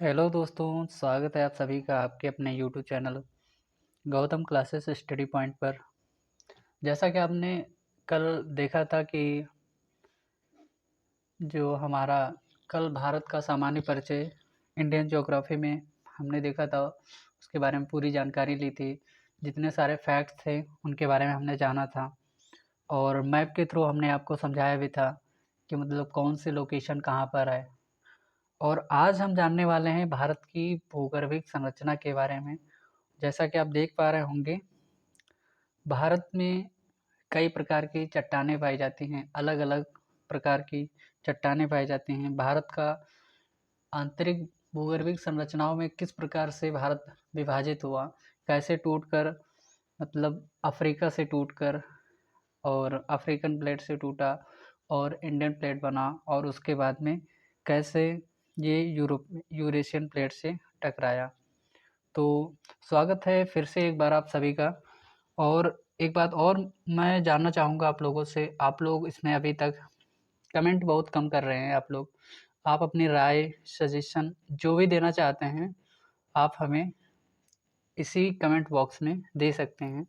Hello दोस्तों, स्वागत है आप सभी का आपके अपने YouTube channel Gautam classes study point पर। जैसा कि आपने कल देखा था कि जो हमारा कल भारत का सामान्य परिचय इंडियन ज्योग्राफी में हमने देखा था, उसके बारे में पूरी जानकारी ली थी। जितने सारे फैक्ट्स थे उनके बारे में हमने जाना था और मैप के थ्रू हमने आपको समझाया भी था कि मतलब कौन सी लोकेशन कहाँ पर है। और आज हम जानने वाले हैं भारत की भूगर्भिक संरचना के बारे में। जैसा कि आप देख पा रहे होंगे, भारत में कई प्रकार की चट्टानें पाई जाती हैं, अलग-अलग प्रकार की चट्टानें पाई जाती हैं। भारत का आंतरिक भूगर्भिक संरचनाओं में किस प्रकार से भारत विभाजित हुआ, कैसे टूटकर मतलब अफ्रीका से टूटकर और अफ्रीकन प्लेट से टूटा और इंडियन प्लेट बना और उसके बाद में कैसे ये यूरेशियन प्लेट से टकराया। तो स्वागत है फिर से एक बार आप सभी का। और एक बात और मैं जानना चाहूँगा आप लोगों से, आप लोग इसमें अभी तक कमेंट बहुत कम कर रहे हैं आप लोग। आप अपनी राय, सजेशन जो भी देना चाहते हैं, आप हमें इसी कमेंट बॉक्स में दे सकते हैं।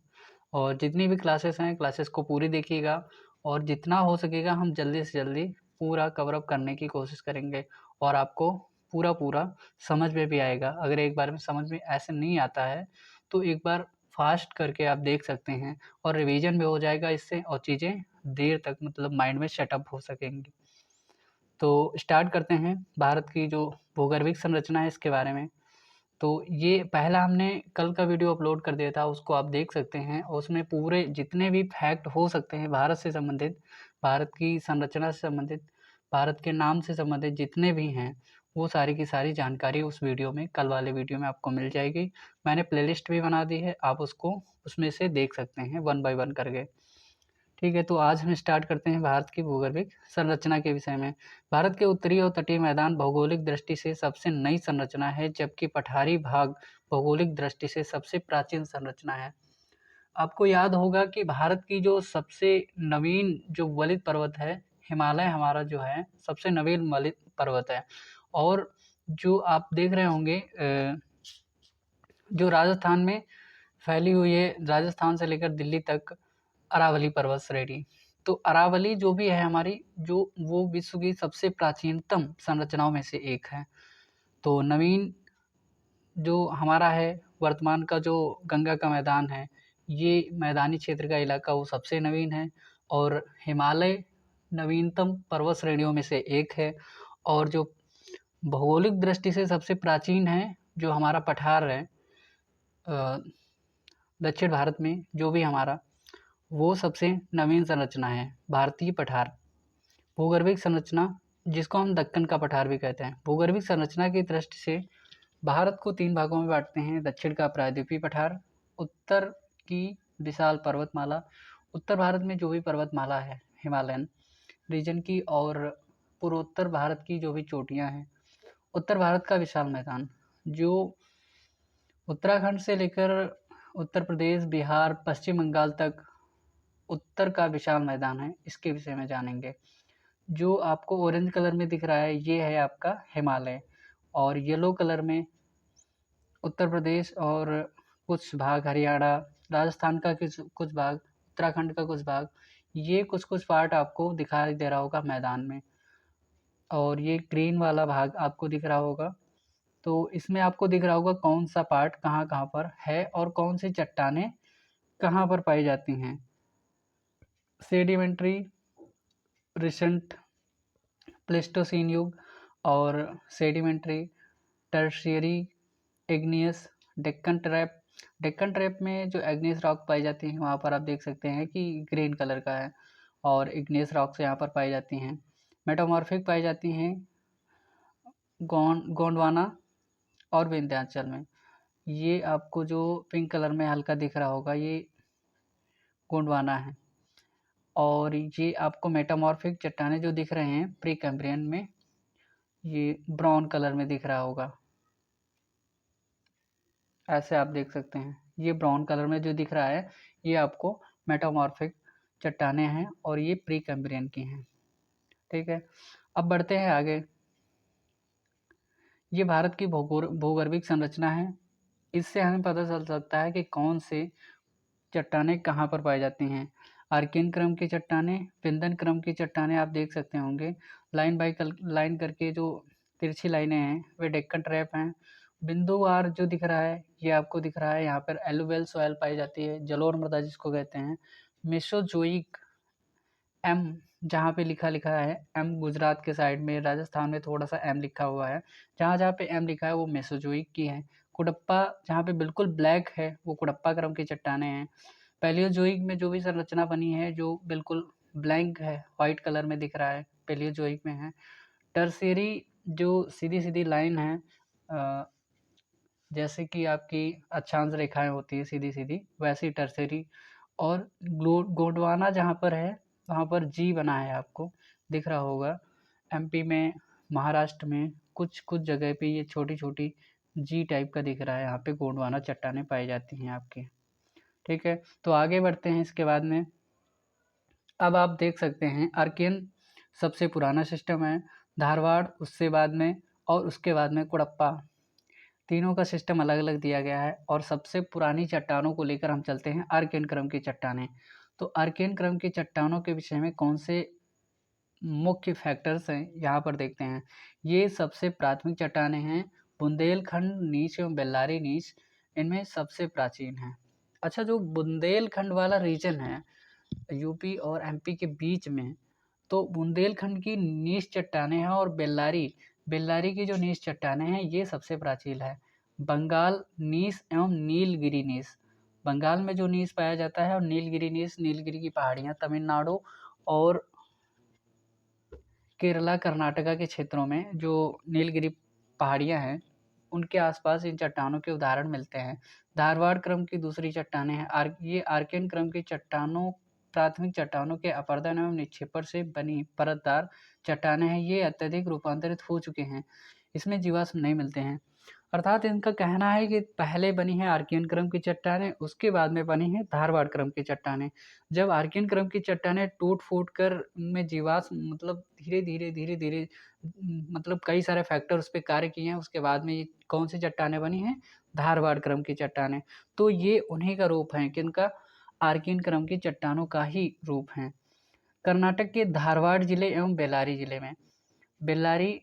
और जितनी भी क्लासेस हैं, क्लासेस को पूरी देखिएगा और जितना हो सकेगा हम जल्दी से जल्दी पूरा कवर अप करने की कोशिश करेंगे और आपको पूरा समझ में भी आएगा। अगर एक बार में समझ में ऐसे नहीं आता है, तो एक बार फ़ास्ट करके आप देख सकते हैं और रिवीजन भी हो जाएगा इससे और चीज़ें देर तक मतलब माइंड में सेटअप हो सकेंगी। तो स्टार्ट करते हैं भारत की जो भूगर्भिक संरचना है इसके बारे में। तो ये पहला हमने कल का वीडियो अपलोड कर दिया था, उसको आप देख सकते हैं और उसमें पूरे जितने भी फैक्ट हो सकते हैं भारत से संबंधित, भारत की संरचना से संबंधित, भारत के नाम से संबंधित जितने भी हैं, वो सारी की सारी जानकारी उस वीडियो में, कल वाले वीडियो में आपको मिल जाएगी। मैंने प्लेलिस्ट भी बना दी है, आप उसको उसमें से देख सकते हैं वन बाय वन करके। ठीक है, तो आज हम स्टार्ट करते हैं भारत की भूगर्भिक संरचना के विषय में। भारत के उत्तरी और तटीय मैदान भौगोलिक दृष्टि से सबसे नई संरचना है, जबकि पठारी भाग भौगोलिक दृष्टि से सबसे प्राचीन संरचना है। आपको याद होगा कि भारत की जो सबसे नवीन जो वलित पर्वत है, हिमालय हमारा जो है सबसे नवीन वलित पर्वत है। और जो आप देख रहे होंगे जो राजस्थान में फैली हुई है, राजस्थान से लेकर दिल्ली तक अरावली पर्वत श्रेणी। तो अरावली जो भी है हमारी, जो वो विश्व की सबसे प्राचीनतम संरचनाओं में से एक है। तो नवीन जो हमारा है, वर्तमान का जो गंगा का मैदान है, ये मैदानी क्षेत्र का इलाका वो सबसे नवीन है। और हिमालय नवीनतम पर्वत श्रेणियों में से एक है। और जो भौगोलिक दृष्टि से सबसे प्राचीन है, जो हमारा पठार है अ, दक्षिण भारत में जो भी हमारा, वो सबसे नवीन संरचना है, भारतीय पठार। भूगर्भिक संरचना, जिसको हम दक्कन का पठार भी कहते हैं। भूगर्भिक संरचना की दृष्टि से भारत को 3 भागों में बाँटते हैं। दक्षिण का प्रायद्वीपीय पठार, उत्तर की विशाल पर्वतमाला, उत्तर भारत में जो भी पर्वतमाला है, हिमालयन रीजन की, और पूर्वोत्तर भारत की जो भी चोटियाँ हैं। उत्तर भारत का विशाल मैदान, जो उत्तराखंड से लेकर उत्तर प्रदेश, बिहार, पश्चिम बंगाल तक उत्तर का विशाल मैदान है, इसके विषय में जानेंगे। जो आपको ऑरेंज कलर में दिख रहा है, ये है आपका हिमालय, और येलो कलर में उत्तर प्रदेश और कुछ भाग हरियाणा, राजस्थान का कुछ भाग, उत्तराखंड का कुछ भाग, ये कुछ-कुछ पार्ट आपको दिखाई दे रहा होगा मैदान में। और ये ग्रीन वाला भाग आपको दिख रहा होगा। तो इसमें आपको दिख रहा होगा कौन-सा पार्ट कहाँ-कहाँ पर है और कौन सी चट्टानें कहाँ पर पाई जाती हैं। सेडिमेंट्री, रिसेंट प्लेस्टोसीन युग और sedimentary, tertiary, igneous, Deccan trap. Deccan trap में जो इग्नियस रॉक पाई जाती हैं, वहाँ पर आप देख सकते हैं कि ग्रीन कलर का है और इग्नियस रॉक्स यहाँ पर पाई जाती हैं। मेटामॉर्फिक पाई जाती हैं गोंडवाना और विंध्याचल में। ये आपको जो पिंक कलर में हल्का दिख रहा होगा, ये गोंडवाना है। और ये आपको मेटामॉर्फिक चट्टानें जो दिख रहे हैं प्री कैम्ब्रियन में, ये ब्राउन कलर में दिख रहा होगा, ऐसे आप देख सकते हैं। ये ब्राउन कलर में जो दिख रहा है, ये आपको मेटामॉर्फिक चट्टानें हैं और ये प्री कैम्ब्रियन की हैं। ठीक है, अब बढ़ते हैं आगे। ये भारत की भूगर्भिक संरचना है। इससे हमें पता चल सकता है कि कौन से चट्टानें कहाँ पर पाई जाती हैं। आर्कियन क्रम की चट्टानें, विंदन क्रम की चट्टानें आप देख सकते होंगे। लाइन बाई लाइन करके जो तिरछी लाइनें हैं वे डेक्कन ट्रैप हैं। बिंदुवार जो दिख रहा है ये आपको दिख रहा है, यहाँ पर एलुवियल सॉइल पाई जाती है, जलोढ़ मृदा जिसको कहते हैं। मेसोजोइक एम जहाँ पे लिखा है एम, गुजरात के साइड में, राजस्थान में थोड़ा सा एम लिखा हुआ है। जहाँ जहाँ पे एम लिखा है वो मेसोजोइक की है। कुडप्पा जहाँ पे बिल्कुल ब्लैक है वो कुडप्पा क्रम की चट्टानें हैं। पैलियोजोइक में जो भी संरचना बनी है जो बिल्कुल ब्लैंक है, वाइट कलर में दिख रहा है, पैलियोजोइक में है। टर्शियरी जो सीधी सीधी लाइन है, जैसे कि आपकी अक्षांश रेखाएं होती है सीधी सीधी, वैसी टर्शियरी। और गोंडवाना जहाँ पर है वहाँ पर जी बना है, आपको दिख रहा होगा। एमपी में, महाराष्ट्र में कुछ कुछ जगह पे ये छोटी छोटी जी टाइप का दिख रहा है, यहाँ पे गोंडवाना चट्टानें पाई जाती हैं आपकी। ठीक है, तो आगे बढ़ते हैं इसके बाद में। अब आप देख सकते हैं आर्कियन सबसे पुराना सिस्टम है, धारवाड़ उससे बाद में, और उसके बाद में कुडप्पा। तीनों का सिस्टम अलग अलग दिया गया है। और सबसे पुरानी चट्टानों को लेकर हम चलते हैं आर्कियन क्रम की चट्टानें। तो आर्कियन क्रम की चट्टानों के विषय में कौन से मुख्य फैक्टर्स हैं यहाँ पर देखते हैं। ये सबसे प्राथमिक चट्टानें हैं, बुंदेलखंड नीच एवं बेल्लारी नीच इनमें सबसे प्राचीन है। अच्छा, जो बुंदेलखंड वाला रीजन है यूपी और एमपी के बीच में, तो बुंदेलखंड की नीच चट्टानें हैं, और बेल्लारी की जो नीच चट्टानें हैं ये सबसे प्राचीन है। बंगाल नीस एवं नीलगिरी नीस, बंगाल में जो नीस पाया जाता है, और नीलगिरी नीस, नीलगिरी की पहाड़ियाँ तमिलनाडु और केरला कर्नाटका के क्षेत्रों में जो नीलगिरी पहाड़ियाँ हैं उनके आसपास इन चट्टानों के उदाहरण मिलते हैं। धारवाड़ क्रम की दूसरी चट्टानें हैं। ये आर्कियन क्रम की चट्टानों, प्राथमिक चट्टानों के अपरदन एवं निक्षेपण से बनी परतदार चट्टानें हैं। ये अत्यधिक रूपांतरित हो चुके हैं, इसमें जीवाश्म नहीं मिलते हैं। अर्थात इनका कहना है कि पहले बनी है आर्कियन क्रम की चट्टानें, उसके बाद में बनी है धारवाड़ क्रम की चट्टानें। जब आर्कियन क्रम की चट्टानें टूट फूट कर उनमें जीवाश्म मतलब धीरे धीरे मतलब कई सारे फैक्टर उस पर कार्य किए हैं, उसके बाद में ये कौन सी चट्टानें बनी हैं, धारवाड़ क्रम की चट्टानें। तो ये उन्हीं का रूप है, किनका, आर्कियन क्रम की चट्टानों का ही रूप है। कर्नाटक के धारवाड़ जिले एवं बेल्लारी जिले में, बेल्लारी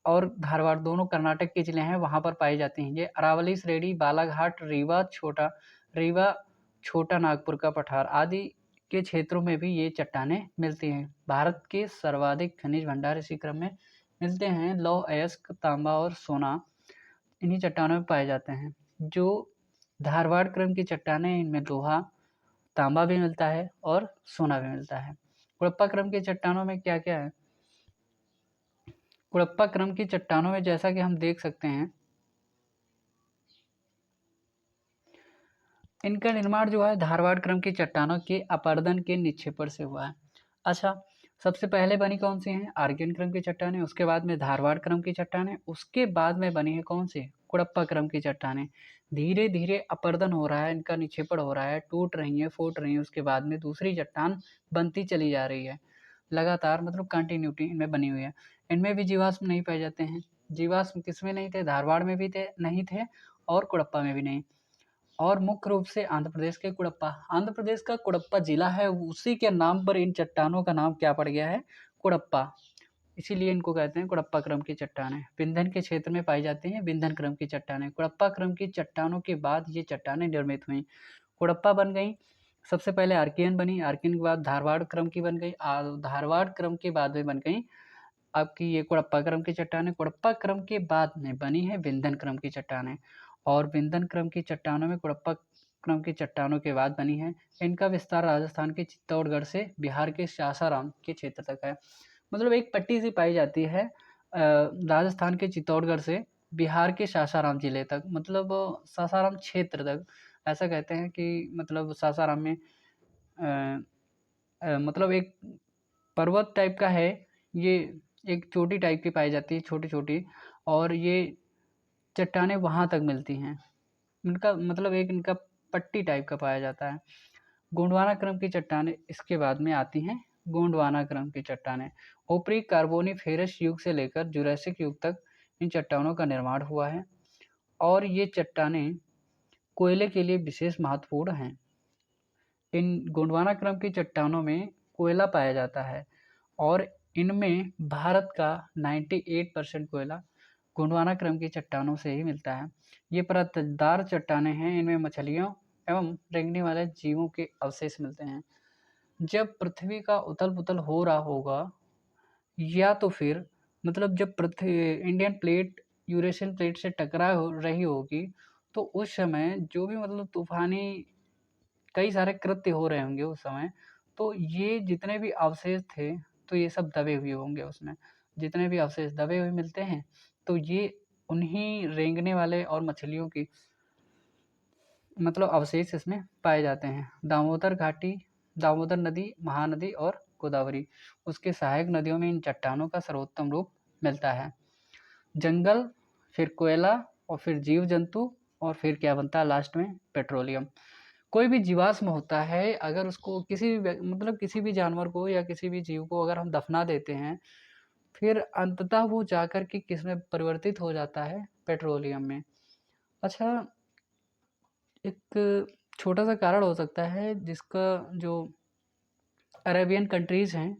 और धारवाड़ दोनों कर्नाटक के जिले हैं, वहाँ पर पाई जाती हैं। ये अरावली श्रेणी, बालाघाट, रीवा छोटा नागपुर का पठार आदि के क्षेत्रों में भी ये चट्टानें मिलती हैं। भारत के सर्वाधिक खनिज भंडार इसी क्रम में मिलते हैं। लौह अयस्क, तांबा और सोना इन्हीं चट्टानों में पाए जाते हैं। जो धारवाड़ क्रम की चट्टानें, इनमें लोहा, तांबा भी मिलता है और सोना भी मिलता है। कुडप्पा क्रम की चट्टानों में क्या क्या है। कुडप्पा क्रम की चट्टानों में जैसा कि हम देख सकते हैं, इनका निर्माण जो है धारवाड़ क्रम की चट्टानों के अपरदन के निक्षेपण से हुआ है। अच्छा, सबसे पहले बनी कौन सी है, आर्कियन क्रम की चट्टानें, उसके बाद में धारवाड़ क्रम की चट्टानें, उसके बाद में बनी है कौन सी, कुडप्पा क्रम की चट्टानें। धीरे धीरे अपरदन हो रहा है, इनका निक्षेपण हो रहा है, टूट रही है, फूट रही है, उसके बाद में दूसरी चट्टान बनती चली जा रही है लगातार, मतलब कंटिन्यूटी इनमें बनी हुई है। इनमें भी जीवाश्म नहीं पाए जाते हैं। जीवाश्म किसमें नहीं थे, धारवाड़ में भी थे नहीं थे, और कुडप्पा में भी नहीं। और मुख्य रूप से आंध्र प्रदेश के कुडप्पा, आंध्र प्रदेश का कुडप्पा जिला है, उसी के नाम पर इन चट्टानों का नाम क्या पड़ गया है, कुडप्पा, इसीलिए इनको कहते हैं कुडप्पा क्रम की चट्टानें। विंध्य के क्षेत्र में पाई जाती हैं विंध्य क्रम की चट्टानें। कुडप्पा क्रम की चट्टानों के बाद ये चट्टानें निर्मित हुई। कुडप्पा बन गई, सबसे पहले आर्कियन बनी, आर्कियन के बाद धारवाड़ क्रम की बन गई, धारवाड़ क्रम के बाद में बन गई आपकी ये कुडप्पा क्रम की चट्टानें। कुडप्पा क्रम के बाद में बनी है विंध्य क्रम की चट्टानें, और विंध्य क्रम की चट्टानों में कुडप्पा क्रम की चट्टानों के बाद बनी है। इनका विस्तार राजस्थान के चित्तौड़गढ़ से बिहार के सासाराम के क्षेत्र तक है। मतलब एक पट्टी सी पाई जाती है राजस्थान के चित्तौड़गढ़ से बिहार के सासाराम जिले तक, मतलब सासाराम क्षेत्र तक। ऐसा कहते हैं कि मतलब सासाराम में मतलब एक पर्वत टाइप का है, ये एक चोटी टाइप की पाई जाती है, छोटी छोटी, और ये चट्टानें वहाँ तक मिलती हैं। इनका मतलब एक इनका पट्टी टाइप का पाया जाता है। गोंडवाना क्रम की चट्टानें इसके बाद में आती हैं। गोंडवाना क्रम की चट्टानें ऊपरी कार्बोनिफेरस युग से लेकर जुरासिक युग तक इन चट्टानों का निर्माण हुआ है और ये चट्टानें कोयले के लिए विशेष महत्वपूर्ण हैं। इन गोंडवाना क्रम की चट्टानों में कोयला पाया जाता है और इनमें भारत का 98% कोयला गोंडवाना क्रम की चट्टानों से ही मिलता है। ये परतदार चट्टानें हैं, इनमें मछलियों एवं रेंगने वाले जीवों के अवशेष मिलते हैं। जब पृथ्वी का उथल-पुथल हो रहा होगा या तो फिर मतलब जब पृथ्वी इंडियन प्लेट यूरेशियन प्लेट से टकरा हो रही होगी, तो उस समय जो भी मतलब तूफ़ानी कई सारे कृत्य हो रहे होंगे उस समय, तो ये जितने भी अवशेष थे, तो ये सब दबे हुए होंगे उसमें। जितने भी अवशेष दबे हुए मिलते हैं, तो ये उन्हीं रेंगने वाले और मछलियों की मतलब अवशेष इसमें पाए जाते हैं। दामोदर घाटी, दामोदर नदी, महानदी और गोदावरी, उसके सहायक नदियों में इन चट्टानों का सर्वोत्तम रूप मिलता है। जंगल, फिर कोयला और फिर जीव-जंतु और फिर क्या बनता है लास्ट में पेट्रोलियम। कोई भी जीवाश्म होता है, अगर उसको किसी भी मतलब किसी भी जानवर को या किसी भी जीव को अगर हम दफना देते हैं, फिर अंततः वो जाकर के किसमें परिवर्तित हो जाता है? पेट्रोलियम में। अच्छा, एक छोटा-सा कारण हो सकता है जिसका जो अरेबियन कंट्रीज़ हैं,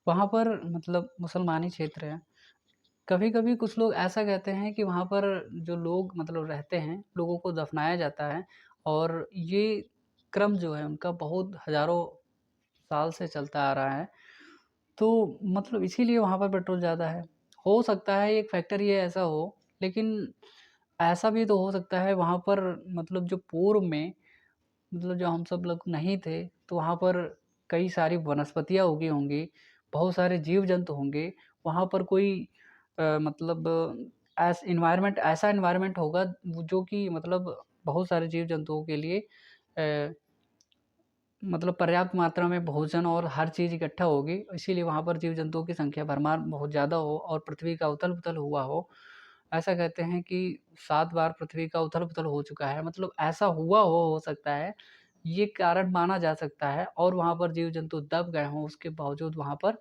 वहाँ पर मतलब मुसलमानी क्षेत्र है। कभी-कभी कुछ लोग ऐसा कहते हैं कि वहाँ पर जो लोग मतलब रहते हैं, लोगों को दफ़नाया जाता है और ये क्रम जो है उनका बहुत हज़ारों साल से चलता आ रहा है। तो मतलब इसीलिए वहाँ पर पेट्रोल ज़्यादा है। हो सकता है एक फैक्टर ये ऐसा हो, लेकिन ऐसा भी तो हो सकता है वहाँ पर मतलब जो पूर्व में मतलब जब हम सब लोग नहीं थे, तो वहाँ पर कई सारी वनस्पतियाँ उगी होंगी, बहुत सारे जीव-जंतु होंगे। वहाँ पर कोई मतलब ऐसा एनवायरनमेंट होगा जो कि मतलब बहुत सारे जीव-जंतुओं के लिए अ, मतलब पर्याप्त मात्रा में भोजन और हर चीज़ इकट्ठा होगी, इसीलिए वहाँ पर जीव-जंतुओं की संख्या भरमार बहुत ज़्यादा हो और पृथ्वी का उथल-पुथल हुआ हो। ऐसा कहते हैं कि 7 बार पृथ्वी का उथल-पुथल हो चुका है, मतलब ऐसा हुआ हो सकता है, ये कारण माना जा सकता है और वहाँ पर जीव-जंतु दब गए हों, उसके बावजूद वहाँ पर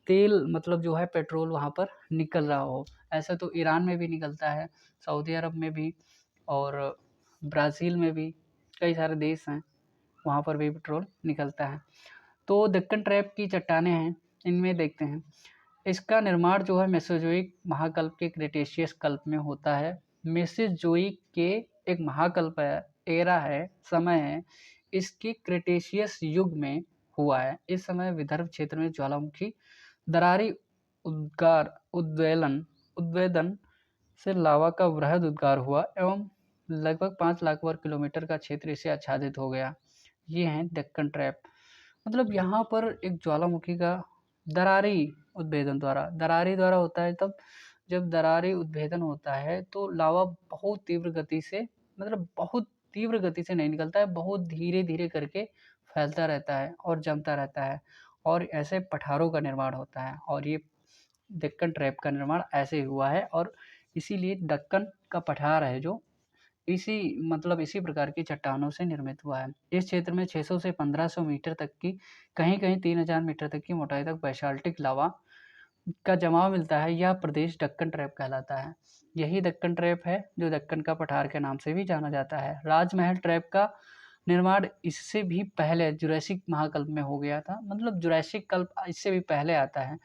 तेल मतलब जो है पेट्रोल वहाँ पर निकल रहा हो। ऐसा तो ईरान में भी निकलता है, सऊदी अरब में भी और ब्राज़ील में भी, कई सारे देश हैं, वहाँ पर भी पेट्रोल निकलता है। तो दक्कन ट्रैप की चट्टानें हैं, इनमें देखते हैं। इसका निर्माण जो है मेसोज़ोइक महाकल्प के क्रेटेशियस कल्प में होता है। मेसोज़ोइक के एक महाकल्प है, एरा है, समय है, इसके क्रेटेशियस युग में हुआ है। इस समय विदर्भ क्षेत्र में ज्वालामुखी दरारी उद्गार उद्वेलन उद्वेदन से लावा का वृहद उद्गार हुआ एवं लगभग 5 लाख वर्ग किलोमीटर का क्षेत्र इससे आच्छादित हो गया। ये हैं दक्कन ट्रैप। मतलब यहाँ पर एक ज्वालामुखी का दरारी दरारी द्वारा होता है तब जब दरारी उद्भेदन होता है तो लावा बहुत तीव्र गति से मतलब बहुत तीव्र गति से नहीं निकलता है, बहुत धीरे-धीरे करके फैलता रहता है और जमता रहता है और ऐसे पठारों का निर्माण होता है और ये दक्कन ट्रैप का निर्माण ऐसे ही हुआ है और इसीलिए दक्कन का पठार है जो इसी प्रकार की चट्टानों से निर्मित हुआ है। इस क्षेत्र में 600 से 1500 मीटर तक की, कहीं-कहीं 3000 मीटर तक की मोटाई तक बेसाल्टिक लावा का जमाव मिलता है। यह प्रदेश दक्कन ट्रैप कहलाता है। यही दक्कन ट्रैप है जो दक्कन का पठार के नाम से भी जाना जाता है। राजमहल ट्रैप का निर्माण इससे भी पहले जुरैसिक महाकल्प में हो गया था। मतलब जुरैसिक कल्प इससे भी पहले आता है।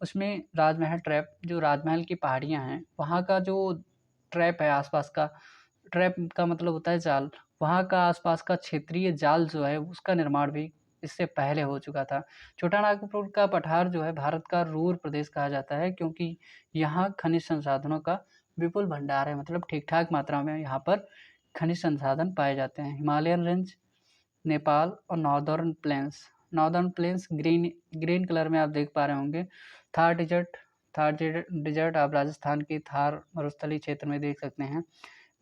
उसमें राजमहल ट्रैप जो राजमहल की पहाड़ियाँ हैं, वहाँ का जो ट्रैप है आस-पास का, ट्रैप का मतलब होता है जाल। वहाँ का आस-पास का क्षेत्रीय जाल जो है उसका निर्माण भी इससे पहले हो चुका था। छोटानागपुर का पठार जो है भारत का रूर प्रदेश कहा जाता है क्योंकि यहाँ खनिज संसाधनों का विपुल भंडार है, मतलब ठीक-ठाक मात्रा में यहाँ पर खनिज संसाधन पाए जाते हैं। हिमालयन रेंज, नेपाल और northern plains green green colour में आप देख पा रहे होंगे। थार डेज़र्ट आप राजस्थान की थार मरुस्थलीय क्षेत्र में देख सकते हैं।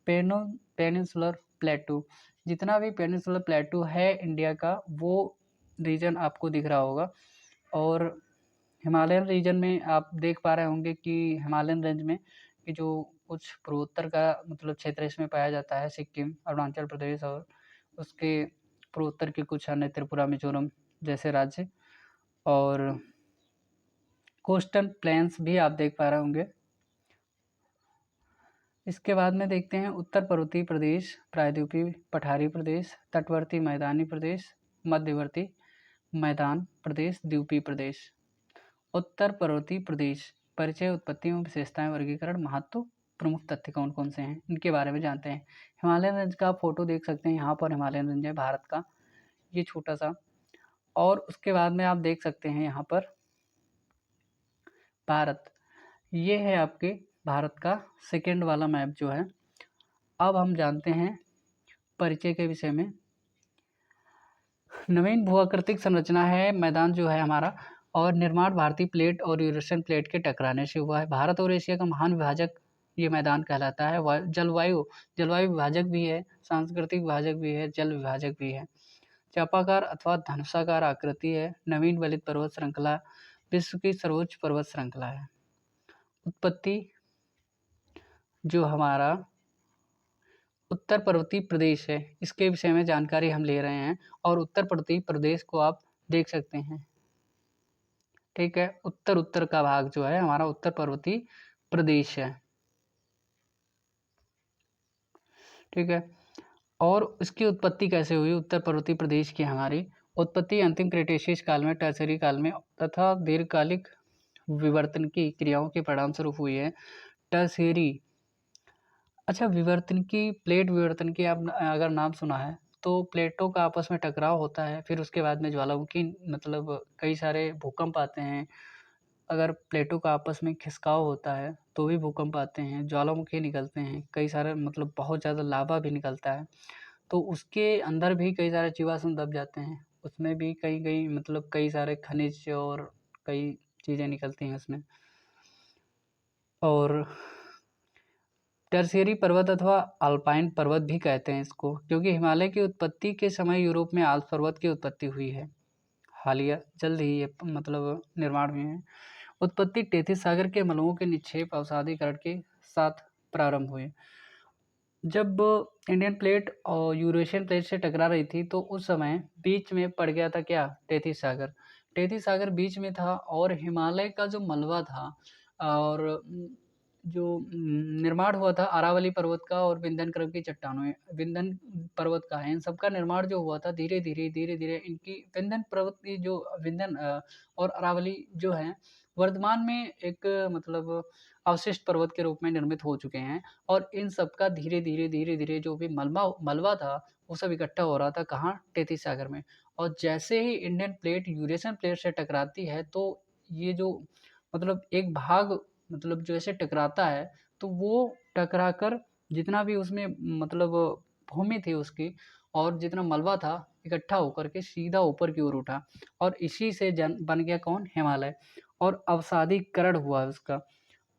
पेनो पेनिनसुलर प्लेटू, जितना भी पेनिनसुलर प्लेटू है इंडिया का वो रीजन आपको दिख रहा होगा और हिमालयन रीजन में आप देख पा रहे होंगे कि हिमालयन रेंज में कि जो कुछ पूर्वोत्तर का मतलब क्षेत्र इसमें पाया जाता है, सिक्किम, अरुणाचल प्रदेश और उसके पूर्वोत्तर के कुछ अन्य त्रिपुरा, मिज़ोरम जैसे राज्य और कोस्टल प्लेन्स भी आप देख पा रहे होंगे। इसके बाद में देखते हैं उत्तर पर्वतीय प्रदेश, प्रायद्वीपीय पठारी प्रदेश, तटवर्ती मैदानी प्रदेश, मध्यवर्ती मैदान प्रदेश, द्वीपीय प्रदेश। उत्तर पर्वतीय प्रदेश, परिचय, उत्पत्ति एवं विशेषताएं, वर्गीकरण, महत्व, प्रमुख तथ्य कौन कौन से हैं, इनके बारे में जानते हैं। हिमालयन रेंज का आप फोटो देख सकते हैं, यहाँ पर हिमालयन रेंज है भारत का, ये छोटा सा। और उसके बाद में आप देख सकते हैं यहाँ पर भारत, ये है आपके भारत का सेकेंड वाला मैप जो है। अब हम जानते हैं परिचय के विषय में। नवीन भूआकृतिक संरचना है मैदान जो है हमारा, और निर्माण भारतीय प्लेट और यूरेशियन प्लेट के टकराने से हुआ है। भारत और एशिया का महान विभाजक ये मैदान कहलाता है। जलवायु विभाजक भी है, सांस्कृतिक विभाजक भी है, जल विभाजक भी है। चापाकार अथवा धनुषाकार आकृति है। नवीन वलित पर्वत श्रृंखला विश्व की सर्वोच्च पर्वत श्रृंखला है। उत्पत्ति जो हमारा उत्तर पर्वतीय प्रदेश है, इसके विषय में जानकारी हम ले रहे हैं, और उत्तर पर्वतीय प्रदेश को आप देख सकते हैं। ठीक है, उत्तर का भाग जो है हमारा उत्तर पर्वतीय प्रदेश है। ठीक है, और इसकी उत्पत्ति कैसे हुई उत्तर पर्वतीय प्रदेश की? हमारी उत्पत्ति अंतिम क्रेटेशियस काल में, टर्सरी काल में तथा दीर्घकालिक विवर्तन की क्रियाओं के परिणाम स्वरूप हुई है। टर्सरी, अच्छा, विवर्तन की, प्लेट विवर्तन की आप अगर नाम सुना है तो प्लेटों का आपस में टकराव होता है, फिर उसके बाद में ज्वालामुखी मतलब कई सारे भूकंप आते हैं। अगर प्लेटों का आपस में खिसकाव होता है तो भी भूकंप आते हैं, ज्वालामुखी निकलते हैं, कई सारे मतलब बहुत ज़्यादा लावा भी निकलता है, तो उसके अंदर भी कई सारे जीवाश्म दब जाते हैं, उसमें भी कई कई मतलब कई सारे खनिज और कई चीज़ें निकलती हैं उसमें। और टर्शियरी पर्वत अथवा अल्पाइन पर्वत भी कहते हैं इसको, क्योंकि हिमालय की उत्पत्ति के समय यूरोप में आल्प्स पर्वत की उत्पत्ति हुई है। हालिया जल्द ही ये मतलब निर्माण हुए हैं। उत्पत्ति टेथिस सागर के मलबों के निक्षेप अवसादीकरण के साथ प्रारंभ हुए। जब इंडियन प्लेट और यूरेशियन प्लेट से टकरा रही थी तो उस समय बीच में पड़ गया था क्या? टेथिस सागर। टेथिस सागर बीच में था, और हिमालय का जो मलबा था और जो निर्माण हुआ था अरावली पर्वत का और विंध्य क्रम की चट्टानों में, विंध्य पर्वत का है, इन सब का निर्माण जो हुआ था धीरे धीरे इनकी विंध्य पर्वत की जो विंध्य और अरावली जो है वर्तमान में एक मतलब अवशिष्ट पर्वत के रूप में निर्मित हो चुके हैं। और इन सब का धीरे धीरे जो भी मलबा था वो सब इकट्ठा हो रहा था कहाँ? टेथिस सागर में। और जैसे ही इंडियन प्लेट यूरेशियन प्लेट से टकराती है तो ये जो मतलब एक भाग मतलब जैसे टकराता है तो वो टकराकर जितना भी उसमें मतलब भूमि थी उसकी और जितना मलबा था इकट्ठा होकर के सीधा ऊपर की ओर उठा, और इसी से बन गया कौन? हिमालय। और अवसादीकरण हुआ उसका।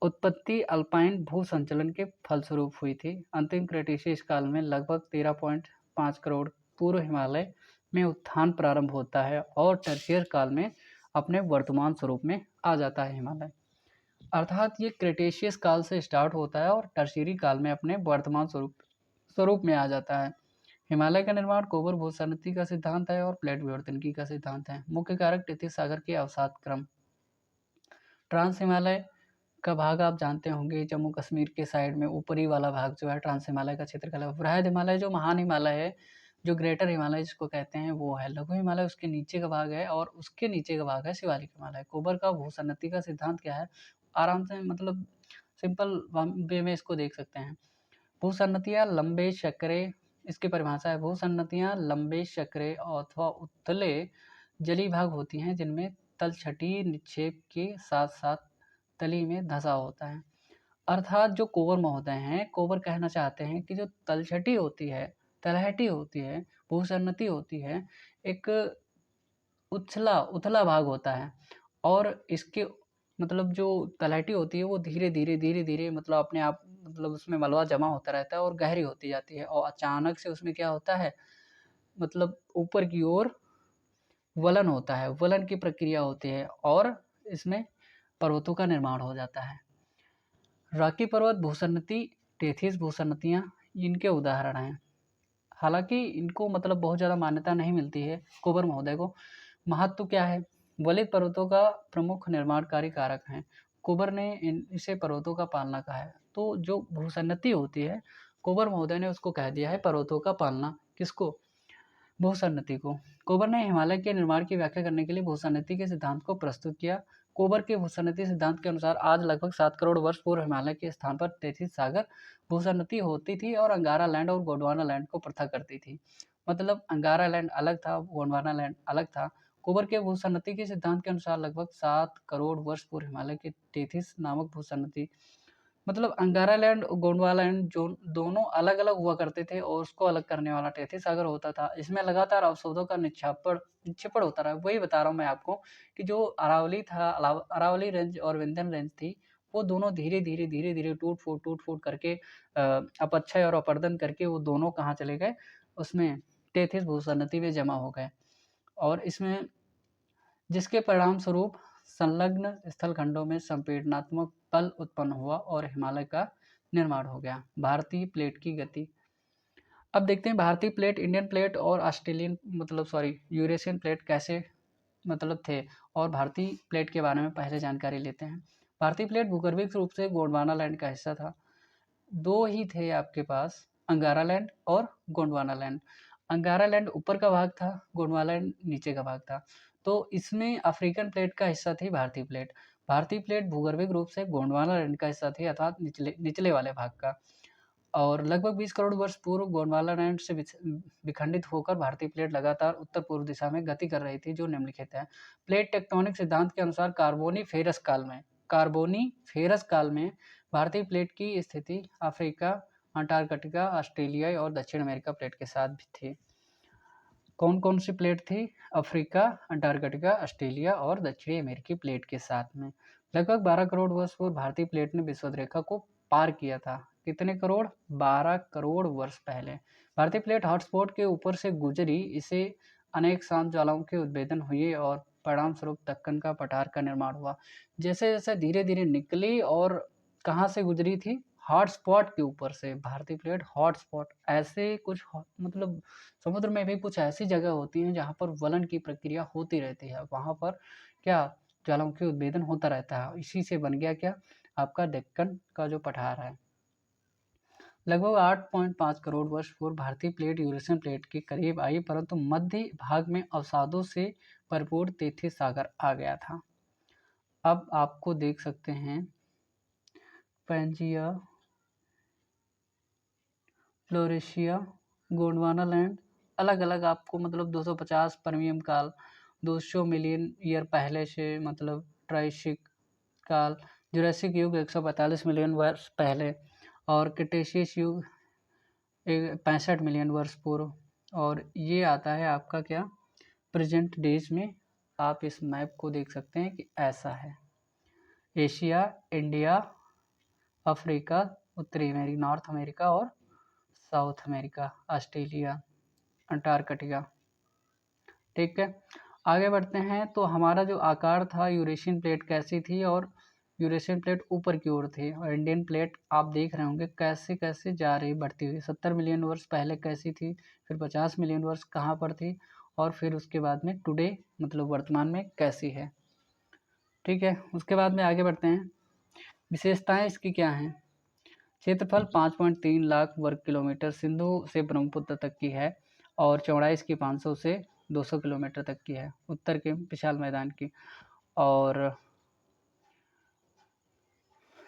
उत्पत्ति अल्पाइन भू संचलन के फलस्वरूप हुई थी। अंतिम क्रेटेशियस काल में लगभग 13.5 करोड़ पूर्व हिमालय में उत्थान प्रारंभ होता है, और टर्शियर काल में अपने वर्तमान स्वरूप में आ जाता है हिमालय। अर्थात ये क्रेटेशियस काल से स्टार्ट होता है और टर्शियरी काल में अपने वर्तमान स्वरूप में आ जाता है। हिमालय का निर्माण कोबर भूसन्नति का सिद्धांत है और प्लेट विवर्तनिकी का सिद्धांत है। मुख्य कारक टेथिस सागर के अवसाद क्रम। ट्रांस हिमालय का भाग आप जानते होंगे, जम्मू कश्मीर के साइड में ऊपरी वाला भाग जो है ट्रांस हिमालय का क्षेत्र कहलाता है। वृहद हिमालय जो महान हिमालय है, जो ग्रेटर हिमालय जिसको कहते हैं वो है। लघु हिमालय उसके नीचे का भाग है, और उसके नीचे का भाग है शिवालिक हिमालय। कोबर का भूसन्नति का सिद्धांत क्या है? आराम से मतलब सिंपल वे में इसको देख सकते हैं। भूसन्नतियाँ लंबे चक्रे, इसकी परिभाषा है भूसन्नतियाँ लंबे चक्रे अथवा उथले जली भाग होती हैं जिनमें तलछटी निक्षेप के साथ साथ तली में धंसा होता है। अर्थात जो कोबर महोदय हैं, कोबर कहना चाहते हैं कि जो तलछटी होती है, तलहटी होती है, भूसन्नति होती है, एक उथला भाग होता है, और इसके मतलब जो तलहटी होती है वो धीरे-धीरे मतलब अपने आप मतलब उसमें मलबा जमा होता रहता है और गहरी होती जाती है, और अचानक से उसमें क्या होता है मतलब ऊपर की ओर वलन होता है, वलन की प्रक्रिया होती है, और इसमें पर्वतों का निर्माण हो जाता है। रॉकी पर्वत भूसन्नति, टेथिस भूसन्नतियाँ इनके उदाहरण हैं। हालाँकि इनको मतलब बहुत ज़्यादा मान्यता नहीं मिलती है कोबर महोदय को। महत्व क्या है? वलित पर्वतों का प्रमुख निर्माणकारी कारक हैं। कोबर ने इसे पर्वतों का पालना कहा है। तो जो भूसन्नति होती है, कोबर महोदय ने उसको कह दिया है पर्वतों का पालना। किसको? भूसन्नति को। कोबर ने हिमालय के निर्माण की व्याख्या करने के लिए भूसन्नति के सिद्धांत को प्रस्तुत किया। कोबर के भूसन्नति सिद्धांत के अनुसार आज लगभग 7 करोड़ वर्ष पूर्व हिमालय के स्थान पर तैतीस सागर भूसन्नति होती थी और अंगारा लैंड और गोंडवाना लैंड को पृथक करती थी। मतलब अंगारा लैंड अलग था, गोंडवाना लैंड अलग था। कोबर के भूसन्नति के सिद्धांत के अनुसार लगभग 7 करोड़ वर्ष पूर्व हिमालय के तेथिस नामक भूसन्नति, मतलब अंगारा लैंड और गोंडवाना लैंड जो दोनों अलग अलग हुआ करते थे और उसको अलग करने वाला टेथी सागर होता था। इसमें लगातार अवशोधों का निक्षेपण होता रहा। वही बता रहा हूँ मैं आपको कि जो अरावली था, अरावली रेंज और विंध्यन रेंज थी, वो दोनों धीरे धीरे टूट फूट करके अपक्षय और अपर्दन करके वो दोनों कहाँ चले गए, उसमें टेथिस भूसन्नति में जमा हो गए। और इसमें जिसके परिणाम स्वरूप संलग्न स्थल खंडों में संपीड़नात्मक बल उत्पन्न हुआ और हिमालय का निर्माण हो गया। भारतीय प्लेट की गति। अब देखते हैं भारतीय प्लेट, इंडियन प्लेट और ऑस्ट्रेलियन यूरेशियन प्लेट कैसे थे, और भारतीय प्लेट के बारे में पहले जानकारी लेते हैं। भारतीय प्लेट भूगर्भिक रूप से गोंडवाना लैंड का हिस्सा था। दो ही थे आपके पास, अंगारा लैंड और गोंडवाना लैंड। अंगारा लैंड ऊपर का भाग था, गोंडवाना लैंड नीचे का भाग था। तो इसमें अफ्रीकन प्लेट का हिस्सा थी भारतीय प्लेट। भारतीय प्लेट भूगर्भिक रूप से गोंडवाना लैंड का हिस्सा थी, अर्थात निचले वाले भाग का। और लगभग 20 करोड़ वर्ष पूर्व गोंडवाना लैंड से विखंडित होकर भारतीय प्लेट लगातार उत्तर पूर्व दिशा में गति कर रही थी, जो निम्नलिखित है। प्लेट टेक्टोनिक सिद्धांत के अनुसार कार्बोनीफेरस काल में भारतीय प्लेट की स्थिति अफ्रीका, अंटार्कटिका, ऑस्ट्रेलिया और दक्षिण अमेरिका प्लेट के साथ भी थी। कौन कौन सी प्लेट थी? अफ्रीका, अंटार्कटिका, ऑस्ट्रेलिया और दक्षिणी अमेरिकी प्लेट के साथ में। लगभग 12 करोड़ वर्ष पूर्व भारतीय प्लेट ने विषुवत रेखा को पार किया था। कितने करोड़? 12 करोड़ वर्ष पहले भारतीय प्लेट हॉटस्पॉट के ऊपर से गुजरी। इसे अनेक शांत ज्वालाओं के उद्भेदन हुए और परिणाम स्वरूप दक्कन का पठार का निर्माण हुआ। जैसे जैसे धीरे धीरे निकली और कहाँ से गुजरी थी? हॉटस्पॉट के ऊपर से। भारतीय प्लेट हॉटस्पॉट, ऐसे कुछ मतलब समुद्र में भी कुछ ऐसी जगह होती हैं जहाँ पर वलन की प्रक्रिया होती रहती है, वहाँ पर क्या ज्वालामुखी उद्भेदन होता रहता है। इसी से बन गया क्या? आपका दक्कन का जो पठार है। लगभग 8.5 करोड़ वर्ष पूर्व भारतीय प्लेट यूरेशियन प्लेट के करीब आई, परंतु मध्य भाग में अवसादों से भरपूर तेथिस सागर आ गया था। अब आपको देख सकते हैं पैंजिया, फ्लोरेशिया, गोंडवाना लैंड अलग अलग आपको 250 परमियम काल, 200 मिलियन ईयर पहले से ट्राइशिक काल, जुरासिक युग 145 मिलियन वर्ष पहले, और क्रिटेशियस युग 65 मिलियन वर्ष पूर्व। और ये आता है आपका क्या? प्रेजेंट डेज में। आप इस मैप को देख सकते हैं कि ऐसा है। एशिया, इंडिया, अफ्रीका, उत्तरी अमेरिका, नॉर्थ अमेरिका और साउथ अमेरिका, ऑस्ट्रेलिया, अंटार्कटिका। ठीक है, आगे बढ़ते हैं। तो हमारा जो आकार था, यूरेशियन प्लेट कैसी थी? और यूरेशियन प्लेट ऊपर की ओर थी, और इंडियन प्लेट आप देख रहे होंगे कैसे कैसे जा रही बढ़ती हुई। 70 मिलियन वर्ष पहले कैसी थी, फिर 50 मिलियन वर्ष कहाँ पर थी, और फिर उसके बाद में टुडे वर्तमान में कैसी है। ठीक है, उसके बाद में आगे बढ़ते हैं। विशेषताएं इसकी क्या हैं? क्षेत्रफल 5.3 लाख वर्ग किलोमीटर सिंधु से ब्रह्मपुत्र तक की है, और चौड़ाई इसकी 500 से 200 किलोमीटर तक की है, उत्तर के विशाल मैदान की। और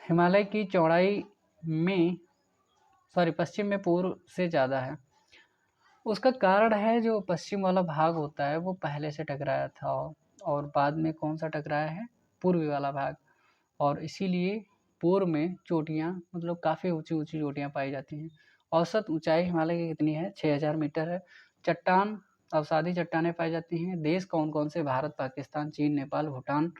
हिमालय की चौड़ाई में पश्चिम में पूर्व से ज़्यादा है। उसका कारण है जो पश्चिम वाला भाग होता है वो पहले से टकराया था, और बाद में कौन सा टकराया है? पूर्वी वाला भाग। और इसीलिए पूर्व में चोटियाँ काफ़ी ऊंची ऊंची चोटियाँ पाई जाती हैं। औसत ऊंचाई हिमालय की कितनी है? 6000 मीटर है। चट्टान, अवसादी चट्टानें पाई जाती हैं। देश कौन कौन से? भारत, पाकिस्तान, चीन, नेपाल, भूटान,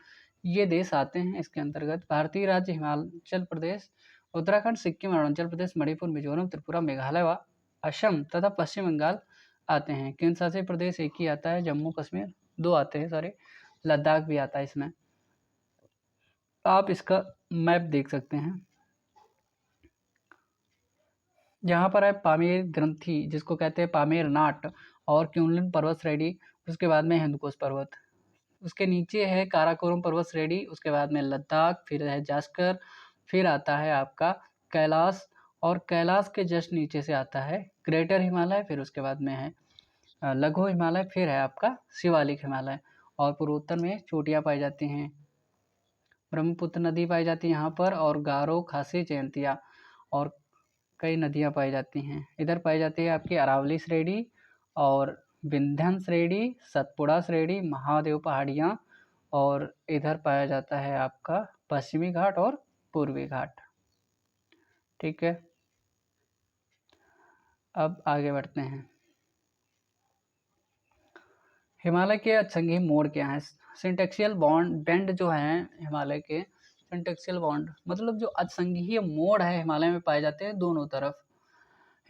ये देश आते हैं इसके अंतर्गत। भारतीय राज्य हिमाचल प्रदेश, उत्तराखंड, सिक्किम, अरुणाचल प्रदेश, मणिपुर, मिजोरम, त्रिपुरा, मेघालय व असम तथा पश्चिम बंगाल आते हैं। केंद्र शासित प्रदेश एक ही आता है, जम्मू कश्मीर। 2 आते हैं, लद्दाख भी आता है इसमें। आप इसका मैप देख सकते हैं। यहाँ पर है पामीर ग्रंथि, जिसको कहते हैं पामीर नाट, और क्यूनलन पर्वत श्रेणी, उसके बाद में हिंदुकुश पर्वत, उसके नीचे है काराकोरम पर्वत श्रेणी, उसके बाद में लद्दाख, फिर है जास्कर, फिर आता है आपका कैलाश, और कैलाश के जस्ट नीचे से आता है ग्रेटर हिमालय, फिर उसके बाद में है लघु हिमालय, फिर है आपका शिवालिक हिमालय। और पूर्वोत्तर में चोटियाँ पाई जाती हैं, ब्रह्मपुत्र नदी पाई जाती है यहाँ पर, और गारो, खासी, जयंतिया और कई नदियाँ पाई जाती हैं। इधर पाई जाती है आपकी अरावली श्रेणी और विंध्यन श्रेणी, सतपुड़ा श्रेणी, महादेव पहाड़ियाँ, और इधर पाया जाता है आपका पश्चिमी घाट और पूर्वी घाट। ठीक है, अब आगे बढ़ते हैं। हिमालय के अक्षांगीय मोड़ क्या है? सिंटेक्सियल बॉन्ड बेंड जो है हिमालय के, सिंटेक्सियल बॉन्ड मतलब जो अक्षांगीय मोड़ है हिमालय में पाए जाते हैं दोनों तरफ।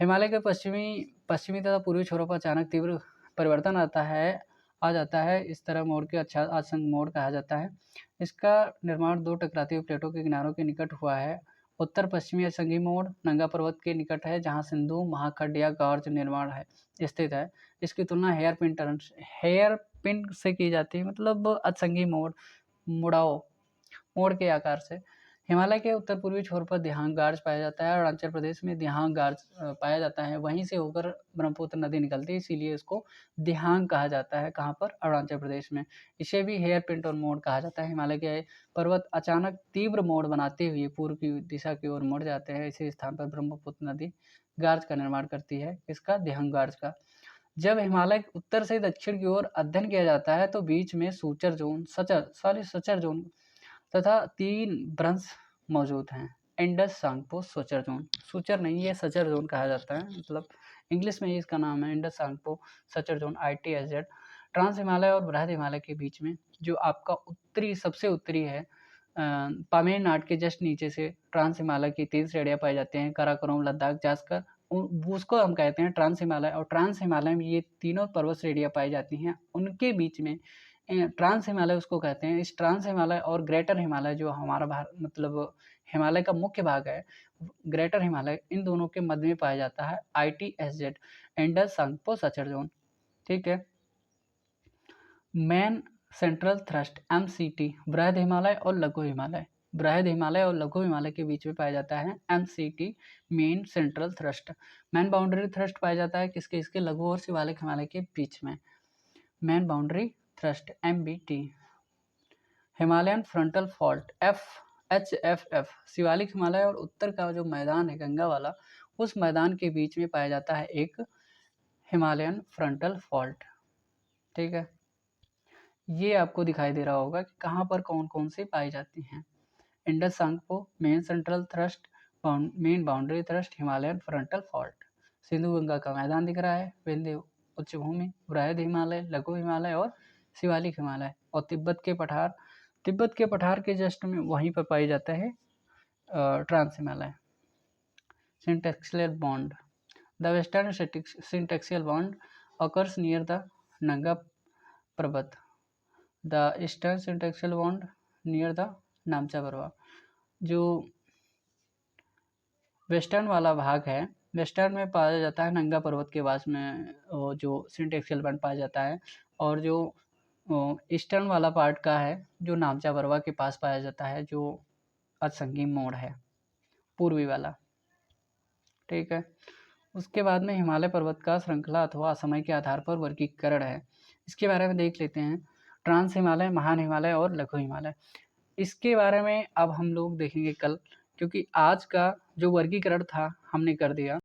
हिमालय के पश्चिमी तथा पूर्वी छोरों पर अचानक तीव्र परिवर्तन आ जाता है। इस तरह मोड़ के अक्षांग मोड़ कहा जाता है। इसका निर्माण दो टकराती हुई प्लेटों के किनारों के निकट हुआ है। उत्तर पश्चिमी अक्षांगीय मोड़ नंगा पर्वत के निकट है, जहाँ सिंधु महाखंड या गॉर्ज निर्माण है स्थित है। इसकी तुलना हेयर पिन से की जाती है, मतलब अक्षांगीय मोड़ के आकार से। हिमालय के उत्तर पूर्वी छोर पर दिहांग गार्ज पाया जाता है, और अरुणाचल प्रदेश में दिहांग गार्ज पाया जाता है। वहीं से होकर ब्रह्मपुत्र नदी निकलती है, इसीलिए इसको दिहांग कहा जाता है। कहाँ पर? अरुणाचल प्रदेश में। इसे भी हेयर पिन और मोड़ कहा जाता है। हिमालय के पर्वत अचानक तीव्र मोड़ बनाते हुए पूर्व की दिशा की ओर मुड़ जाते हैं। इसी स्थान पर ब्रह्मपुत्र नदी गार्ज का निर्माण करती है। इसका दिहांग गार्ज का। जब हिमालय उत्तर से दक्षिण की ओर अध्ययन किया जाता है तो बीच में सूचर जोन तथा 3 ब्रंश मौजूद हैं। Indus, Tsangpo, suture zone. Suture नहीं, ये सचर जोन कहा जाता है, मतलब इंग्लिश में ही इसका नाम है Indus, Tsangpo, suture zone, ITSZ। Trans Himalaya और बृहद हिमालय के बीच में जो आपका सबसे उत्तरी है, पामेर नाट के जस्ट नीचे से ट्रांस हिमालय की 3 श्रेणियाँ पाई जाती हैं, काराकोरम, लद्दाख, जास्कर, उसको हम कहते हैं ट्रांस हिमालय। और ट्रांस हिमालय में ये तीनों पर्वत श्रेणियाँ पाई जाती हैं। उनके बीच में ट्रांस हिमालय उसको कहते हैं। इस ट्रांस हिमालय और ग्रेटर हिमालय जो हमारा मतलब हिमालय का मुख्य भाग है, ग्रेटर हिमालय, इन दोनों के मध्य में पाया जाता है ITSZ, Indus, Tsangpo, suture zone. ठीक है। मेन सेंट्रल थ्रस्ट MCT, बृहद हिमालय और लघु हिमालय। बृहद हिमालय और लघु हिमालय के बीच में पाया जाता है MCT, main central thrust. Main boundary thrust पाया जाता है किसके? इसके लघु और शिवालिक हिमालय के बीच में। Main boundary thrust MBT। Himalayan frontal fault HFF, Shivalik Himalaya और उत्तर का जो मैदान है गंगा वाला, उस मैदान के बीच में पाया जाता है एक हिमालयन फ्रंटल फॉल्ट। ठीक है, ये आपको दिखाई दे रहा होगा कि कहाँ पर कौन कौन सी पाई जाती हैं। Indus, Tsangpo, main central thrust, main boundary thrust, Himalayan frontal fault. Sindhu Ganga का मैदान दिख रहा है, विंध्य उच्च भूमि, बृहद हिमालय, लघु हिमालय और शिवालिक हिमालय। और तिब्बत के पठार के जस्ट में वहीं पर पाई जाता है trans Himalaya. Syntaxial bond, the western syntaxial bond occurs near the Nanga Parbat, the eastern syntaxial bond near the Namcha Parbat. जो वेस्टर्न वाला भाग है, वेस्टर्न में पाया जाता है नंगा पर्वत के पास में जो सिंटेक्सियल बॉन्ड पाया जाता है, और जो ईस्टर्न वाला पार्ट का है जो नामचा पर्वत के पास पाया जाता है, जो अक्षांगीय मोड़ है पूर्वी वाला। ठीक है, उसके बाद में हिमालय पर्वत का श्रृंखला अथवा समय के आधार पर वर्गीकरण है। इसके बारे में देख लेते हैं। ट्रांस हिमालय, महान हिमालय और लघु हिमालय। इसके बारे में अब हम लोग देखेंगे कल, क्योंकि आज का जो वर्गीकरण था हमने कर दिया।